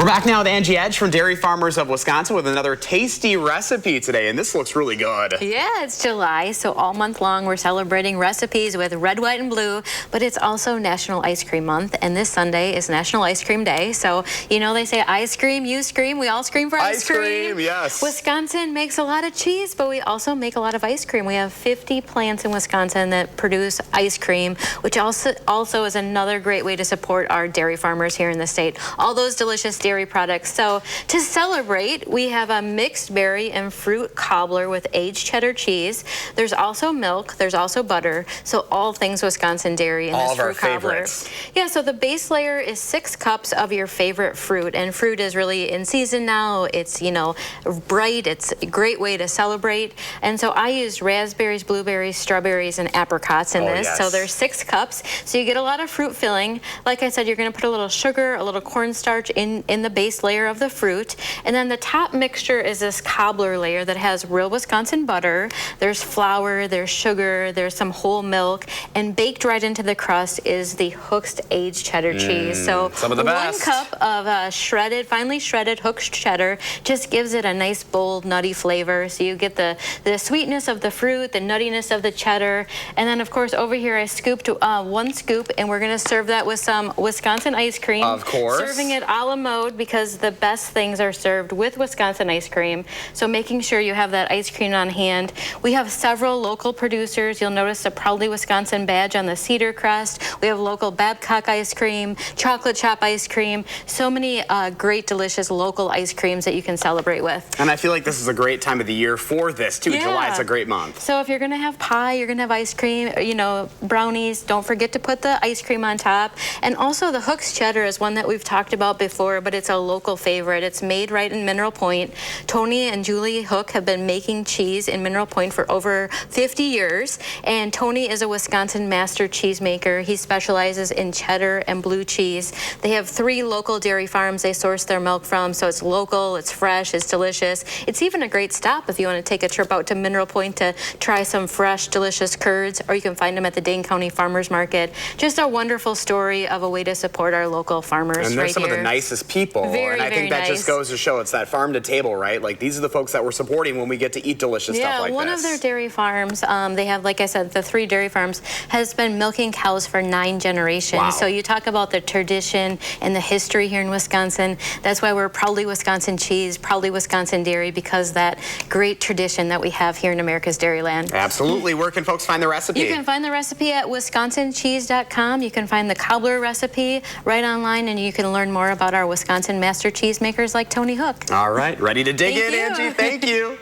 We're back now with Angie Edge from Dairy Farmers of Wisconsin with another tasty recipe today, and this looks really good. Yeah, it's July, so all month long we're celebrating recipes with red, white, and blue, but it's also National Ice Cream Month, and this Sunday is National Ice Cream Day. So, you know, they say I scream, you scream, we all scream for ice cream. Ice cream, yes. Wisconsin makes a lot of cheese, but we also make a lot of ice cream. We have 50 plants in Wisconsin that produce ice cream, which also is another great way to support our dairy farmers here in the state. All those delicious dairy products. So to celebrate, we have a mixed berry and fruit cobbler with aged cheddar cheese. There's also milk. There's also butter. So all things Wisconsin dairy in this fruit cobbler. Yeah, so the base layer is 6 cups of your favorite fruit, and fruit is really in season now. It's, you know, bright. It's a great way to celebrate. And so I used raspberries, blueberries, strawberries, and apricots in this. Yes. So there's 6 cups. So you get a lot of fruit filling. Like I said, you're going to put a little sugar, a little cornstarch in the base layer of the fruit. And then the top mixture is this cobbler layer that has real Wisconsin butter. There's flour, there's sugar, there's some whole milk, and baked right into the crust is the Hooked aged cheddar cheese. So some of the best. 1 cup of finely shredded Hooked cheddar just gives it a nice, bold, nutty flavor. So you get the sweetness of the fruit, the nuttiness of the cheddar. And then, of course, over here I scooped 1 scoop, and we're going to serve that with some Wisconsin ice cream. Of course. Serving it a la mode, because the best things are served with Wisconsin ice cream. So making sure you have that ice cream on hand. We have several local producers. You'll notice the Proudly Wisconsin badge on the cedar crest. We have local Babcock ice cream, chocolate chop ice cream. So many great, delicious local ice creams that you can celebrate with. And I feel like this is a great time of the year for this too. Yeah. July is a great month. So if you're going to have pie, you're going to have ice cream, you know, brownies, don't forget to put the ice cream on top. And also the Hook's cheddar is one that we've talked about before, but it's a local favorite. It's made right in Mineral Point. Tony and Julie Hook have been making cheese in Mineral Point for over 50 years. And Tony is a Wisconsin master cheesemaker. He specializes in cheddar and blue cheese. They have 3 local dairy farms they source their milk from, so it's local, it's fresh, it's delicious. It's even a great stop if you want to take a trip out to Mineral Point to try some fresh, delicious curds, or you can find them at the Dane County Farmers Market. Just a wonderful story of a way to support our local farmers. And they're some of the nicest people. And I think that just goes to show it's that farm to table, right? Like, these are the folks that we're supporting when we get to eat delicious stuff like this. Yeah, one of their dairy farms, they have, like I said, the 3 dairy farms, has been milking cows for 9 generations. Wow. So you talk about the tradition and the history here in Wisconsin. That's why we're Proudly Wisconsin cheese, Proudly Wisconsin dairy, because that great tradition that we have here in America's Dairyland. Absolutely. Where can folks find the recipe? You can find the recipe at wisconsincheese.com. You can find the cobbler recipe right online, and you can learn more about our Wisconsin master cheesemakers like Tony Hook. All right. Ready to dig in, Angie. Thank you.